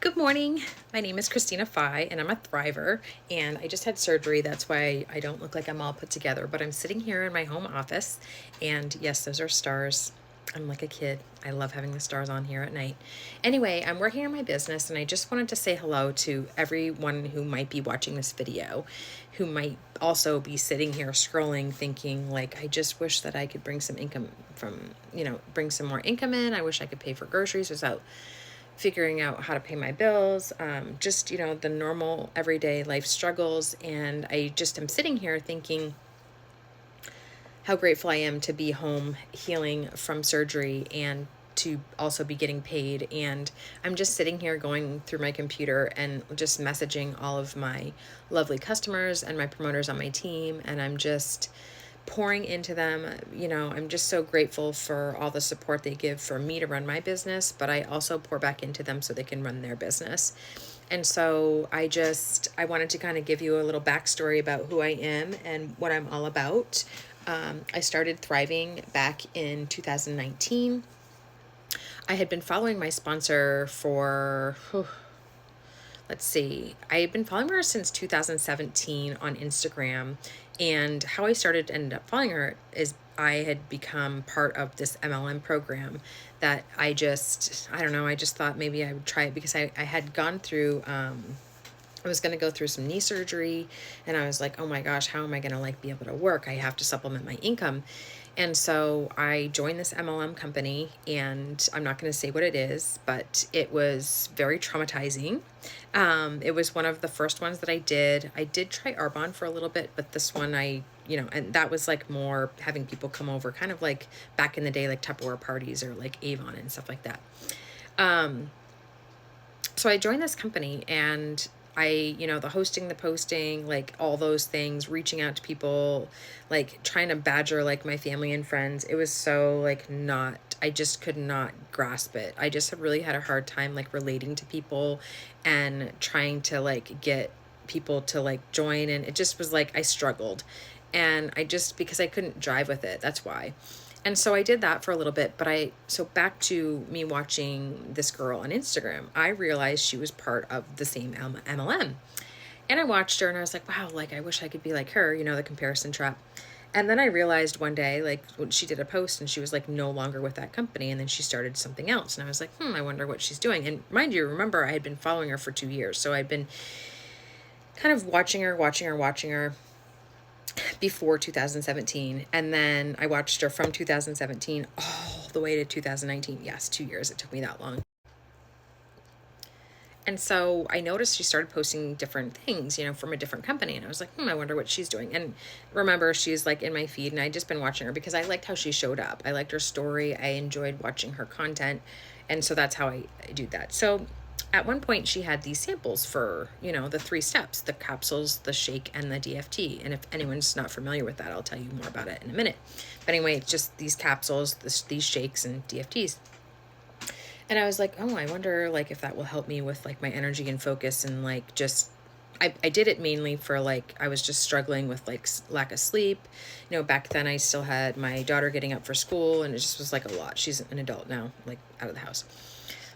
Good morning. My name is Christina Fye, and I'm a thriver. And I just had surgery. That's why I don't look like I'm all put together. But I'm sitting here in my home office, and yes, those are stars. I'm like a kid. I love having the stars on here at night. Anyway, I'm working on my business, and I just wanted to say hello to everyone who might be watching this video, who might also be sitting here scrolling, thinking, like, I just wish that I could bring some income from, bring some more income in. I wish I could pay for groceries without figuring out how to pay my bills, just, the normal everyday life struggles. And I just am sitting here thinking how grateful I am to be home healing from surgery and to also be getting paid. And I'm just sitting here going through my computer and just messaging all of my lovely customers and my promoters on my team. And I'm just pouring into them. I'm just so grateful for all the support they give for me to run my business, but I also pour back into them so they can run their business. And so I wanted to kind of give you a little backstory about who I am and what I'm all about. I started Thriving back in 2019. I had been following my sponsor for, let's see, I had been following her since 2017 on Instagram. And how I ended up following her is I had become part of this MLM program that I don't know, I just thought maybe I would try it because I had gone through, I was going to go through some knee surgery, and I was like, oh my gosh, how am I going to be able to work? I have to supplement my income. And so I joined this MLM company, and I'm not going to say what it is, but it was very traumatizing. It was one of the first ones that I did. I did try Arbonne for a little bit, but this one and that was like more having people come over, kind of like back in the day, like Tupperware parties or like Avon and stuff like that. So I joined this company, and the hosting, the posting, like all those things, reaching out to people, like trying to badger like my family and friends. It was so I just could not grasp it. I just really had a hard time like relating to people and trying to like get people to like join. And it just was like, I struggled, and because I couldn't drive with it. That's why. And so I did that for a little bit, so back to me watching this girl on Instagram, I realized she was part of the same MLM. And I watched her and I was like, wow, like I wish I could be like her, the comparison trap. And then I realized one day, like when she did a post and she was like no longer with that company. And then she started something else. And I was like, I wonder what she's doing. And mind you, remember, I had been following her for 2 years. So I'd been kind of watching her before 2017, and then I watched her from 2017 all the way to 2019. Yes, 2 years. It took me that long. And so I noticed she started posting different things, from a different company. And I was like, I wonder what she's doing. And remember, she's like in my feed, and I just been watching her because I liked how she showed up. I liked her story. I enjoyed watching her content. And so that's how I do that. So at one point she had these samples for, the 3 steps, the capsules, the shake, and the DFT. And if anyone's not familiar with that, I'll tell you more about it in a minute. But anyway, it's just these capsules, these shakes and DFTs. And I was like, oh, I wonder like if that will help me with like my energy and focus, and like just I did it mainly for like I was just struggling with like lack of sleep. Back then I still had my daughter getting up for school, and it just was like a lot. She's an adult now, like out of the house.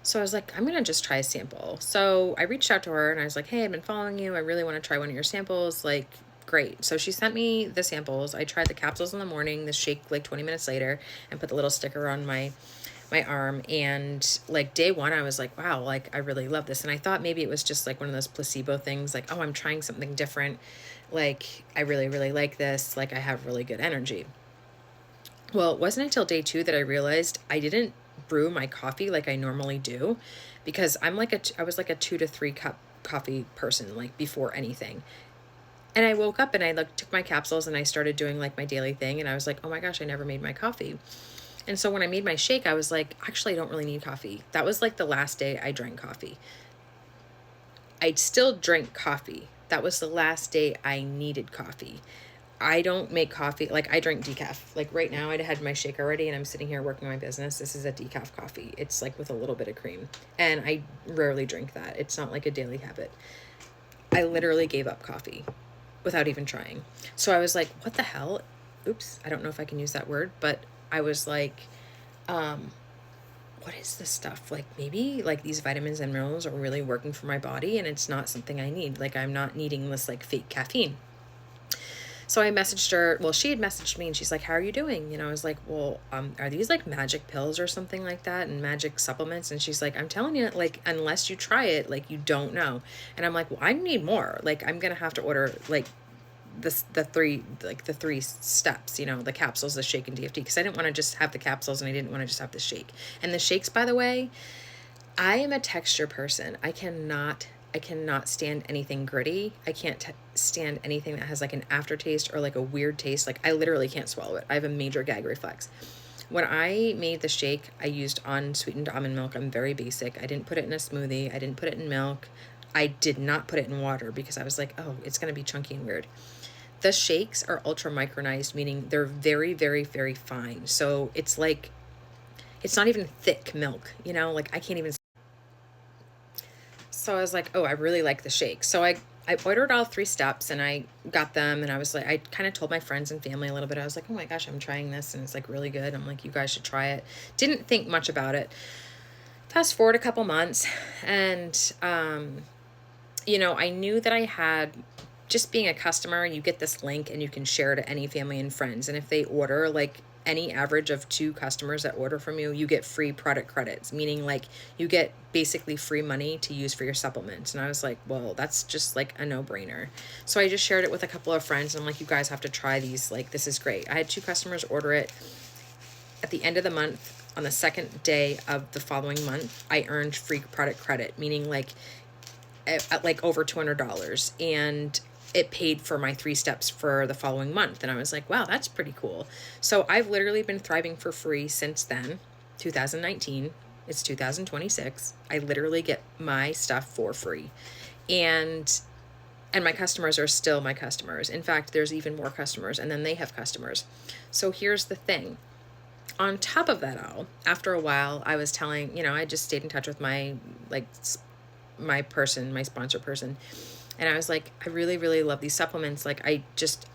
So I was like, I'm going to just try a sample. So I reached out to her and I was like, hey, I've been following you. I really want to try one of your samples. Like, great. So she sent me the samples. I tried the capsules in the morning, the shake like 20 minutes later, and put the little sticker on my arm. And like day 1, I was like, wow, like I really love this. And I thought maybe it was just like one of those placebo things, like, oh, I'm trying something different. Like, I really, really like this. Like, I have really good energy. Well, it wasn't until day 2 that I realized I didn't brew my coffee like I normally do, because I was like a 2 to 3 cup coffee person, like before anything. And I woke up and I took my capsules and I started doing like my daily thing, and I was like, oh my gosh, I never made my coffee. And so when I made my shake, I was like, actually, I don't really need coffee. That was like the last day I drank coffee. I still drank coffee. That was the last day I needed coffee. I don't make coffee. Like, I drink decaf. Like right now I had my shake already and I'm sitting here working on my business. This is a decaf coffee. It's like with a little bit of cream. And I rarely drink that. It's not like a daily habit. I literally gave up coffee without even trying. So I was like, what the hell? Oops. I don't know if I can use that word, but I was like, what what is this stuff? Like, maybe like these vitamins and minerals are really working for my body and it's not something I need. Like, I'm not needing this like fake caffeine. So I messaged her. Well, she had messaged me and she's like, how are you doing? You know, I was like, well, are these like magic pills or something like that and magic supplements? And she's like, I'm telling you, like, unless you try it, like, you don't know. And I'm like, well, I need more. Like, I'm going to have to order like the three steps, you know, the capsules, the shake, and DFT, because I didn't want to just have the capsules and I didn't want to just have the shake. And the shakes, by the way, I am a texture person. I cannot stand anything gritty. I can't stand anything that has like an aftertaste or like a weird taste. Like, I literally can't swallow it. I have a major gag reflex. When I made the shake, I used unsweetened almond milk. I'm very basic. I didn't put it in a smoothie. I didn't put it in milk. I did not put it in water because I was like, oh, it's going to be chunky and weird. The shakes are ultra micronized, meaning they're very, very, very fine. So it's like, it's not even thick milk, you know, like I can't even. So I was like, oh, I really like the shake. So I ordered all 3 steps and I got them, and I was like, I kind of told my friends and family a little bit. I was like, oh my gosh, I'm trying this and it's like really good. I'm like, you guys should try it. Didn't think much about it. Fast forward a couple months and, you know, I knew that I had, just being a customer, you get this link and you can share to any family and friends. And if they order, like any average of 2 customers that order from you, you get free product credits, meaning like you get basically free money to use for your supplements. And I was like, well, that's just like a no-brainer. So I just shared it with a couple of friends and I'm like, you guys have to try these. Like, this is great. I had 2 customers order it. At the end of the month, on the second day of the following month, I earned free product credit, meaning like at like over $200. And it paid for my 3 steps for the following month. And I was like, wow, that's pretty cool. So I've literally been thriving for free since then, 2019. It's 2026. I literally get my stuff for free. And my customers are still my customers. In fact, there's even more customers, and then they have customers. So here's the thing. On top of that all, after a while, I was telling, you know, I just stayed in touch with my sponsor person. And I was like, I really, really love these supplements. Like, I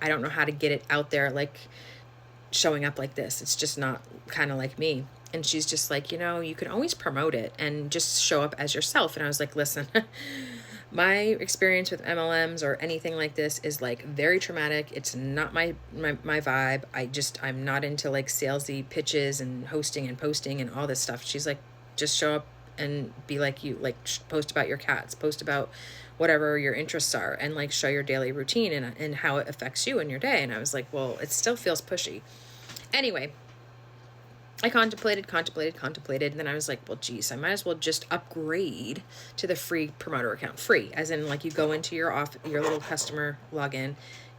don't know how to get it out there, like showing up like this. It's just not kind of like me. And she's just like, you know, you can always promote it and just show up as yourself. And I was like, listen, my experience with MLMs or anything like this is like very traumatic. It's not my vibe. I'm not into like salesy pitches and hosting and posting and all this stuff. She's like, just show up and be like you, like post about your cats, post about whatever your interests are, and like show your daily routine and how it affects you in your day. And I was like, well, it still feels pushy. Anyway, I contemplated, and then I was like, well, geez, I might as well just upgrade to the free promoter account. Free, as in like you go into your little customer login,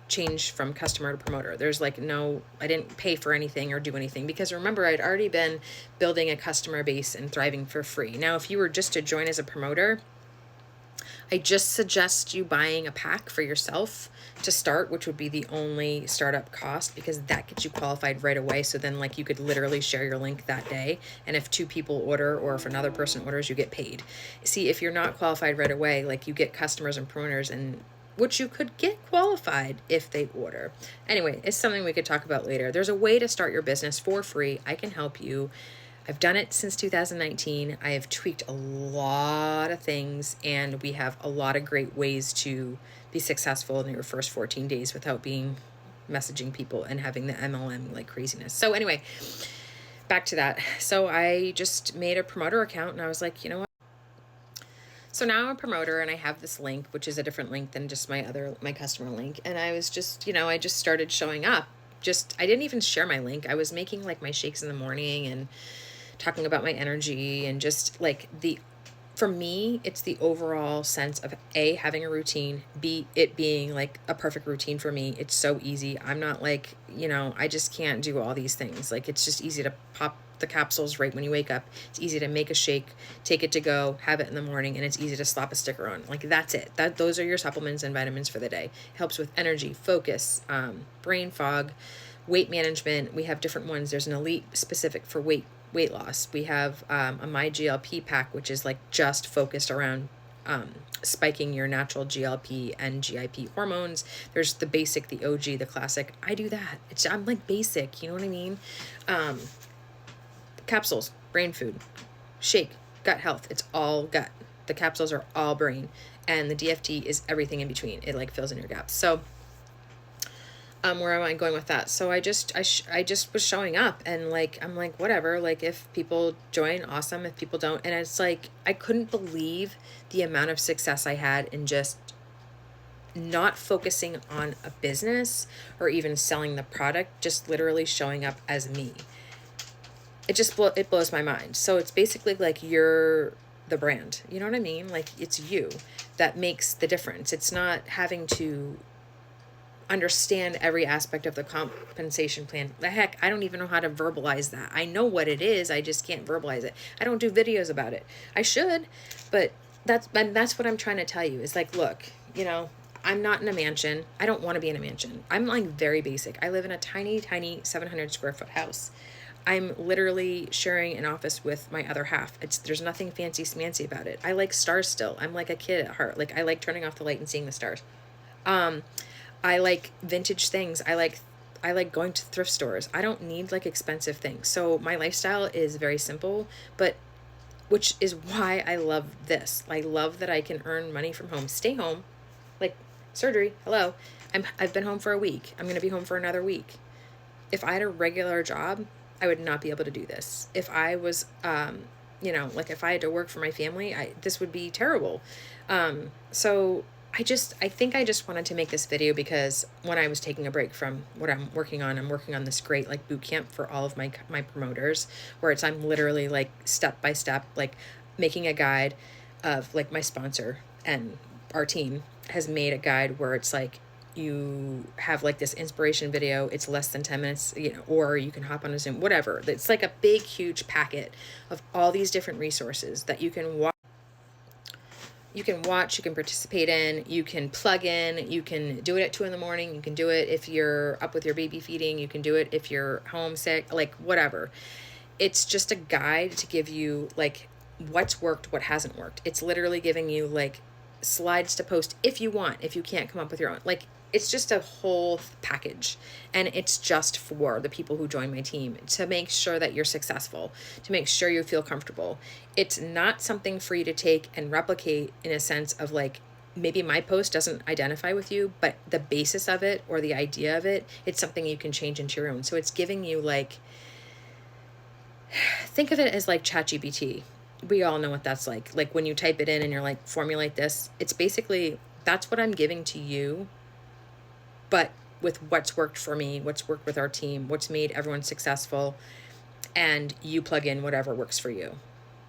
change from customer to promoter. There's like no, I didn't pay for anything or do anything, because remember, I'd already been building a customer base and thriving for free. Now, if you were just to join as a promoter, I just suggest you buying a pack for yourself to start, which would be the only startup cost, because that gets you qualified right away. So then like you could literally share your link that day. And if 2 people order, or if another person orders, you get paid. See, if you're not qualified right away, like you get customers and promoters, and which you could get qualified if they order. Anyway, it's something we could talk about later. There's a way to start your business for free. I can help you. I've done it since 2019. I have tweaked a lot of things, and we have a lot of great ways to be successful in your first 14 days without being messaging people and having the MLM like craziness. So anyway, back to that. So I just made a promoter account, and I was like, you know what? So now I'm a promoter, and I have this link, which is a different link than just my customer link. And I was just, you know, I just started showing up. I didn't even share my link. I was making like my shakes in the morning and talking about my energy, and just like for me, it's the overall sense of A, having a routine, B, it being like a perfect routine for me. It's so easy. I'm not like, you know, I just can't do all these things. Like, it's just easy to pop the capsules right when you wake up. It's easy to make a shake, take it to go, have it in the morning, and it's easy to slap a sticker on. Like, that's it. Those are your supplements and vitamins for the day. Helps with energy, focus, brain fog, weight management. We have different ones. There's an elite specific for weight loss. We have a My GLP pack, which is like just focused around spiking your natural GLP and GIP hormones. There's the basic, the OG, the classic. I do that. I'm like basic, you know what I mean? Capsules, brain food, shake, gut health. It's all gut. The capsules are all brain, and the DFT is everything in between. It like fills in your gaps. So where am I going with that? So I just was showing up, and like, I'm like, whatever, like if people join, awesome. If people don't, and it's like, I couldn't believe the amount of success I had in just not focusing on a business or even selling the product, just literally showing up as me. It blows my mind. So it's basically like you're the brand. You know what I mean? Like it's you that makes the difference. It's not having to understand every aspect of the compensation plan. The heck, I don't even know how to verbalize that. I know what it is, I just can't verbalize it. I don't do videos about it. I should, but that's what I'm trying to tell you is like, look, you know, I'm not in a mansion. I don't want to be in a mansion. I'm like very basic. I live in a tiny 700 square foot house. I'm literally sharing an office with my other half. There's nothing fancy smancy about it. I like stars still. I'm like a kid at heart. Like I like turning off the light and seeing the stars. I like vintage things. I like going to thrift stores. I don't need like expensive things. So my lifestyle is very simple, but which is why I love this. I love that I can earn money from home, stay home, like surgery. Hello. I've been home for a week. I'm going to be home for another week. If I had a regular job, I would not be able to do this. If I was, you know, like if I had to work for my family, this would be terrible. So I think I just wanted to make this video because when I was taking a break from what I'm working on this great like boot camp for all of my promoters, where I'm literally like step by step, like making a guide of like my sponsor and our team has made a guide where it's like, you have like this inspiration video. It's less than 10 minutes, you know, or you can hop on a Zoom, whatever. It's like a big, huge packet of all these different resources that you can watch. You can participate in, you can plug in, you can do it at 2 a.m. You can do it if you're up with your baby feeding, you can do it if you're homesick, like whatever. It's just a guide to give you like what's worked, what hasn't worked. It's literally giving you like slides to post if you want, if you can't come up with your own. Like it's just a whole package, and it's just for the people who join my team to make sure that you're successful, to make sure you feel comfortable. It's not something for you to take and replicate in a sense of like, maybe my post doesn't identify with you, but the basis of it or the idea of it, it's something you can change into your own. So it's giving you like, think of it as like ChatGPT. We all know what that's like when you type it in and you're like, formulate this. It's basically, that's what I'm giving to you, but with what's worked for me, what's worked with our team, what's made everyone successful, and you plug in whatever works for you.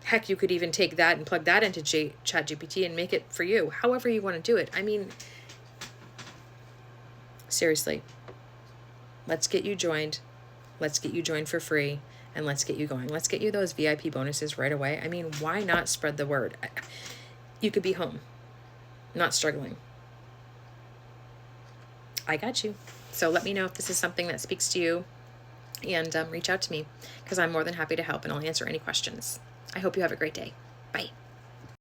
Heck, you could even take that and plug that into ChatGPT and make it for you, however you want to do it. I mean, seriously, let's get you joined. Let's get you joined for free, and let's get you going. Let's get you those VIP bonuses right away. I mean, why not spread the word? You could be home, not struggling. I got you. So let me know if this is something that speaks to you, and reach out to me because I'm more than happy to help, and I'll answer any questions. I hope you have a great day. Bye.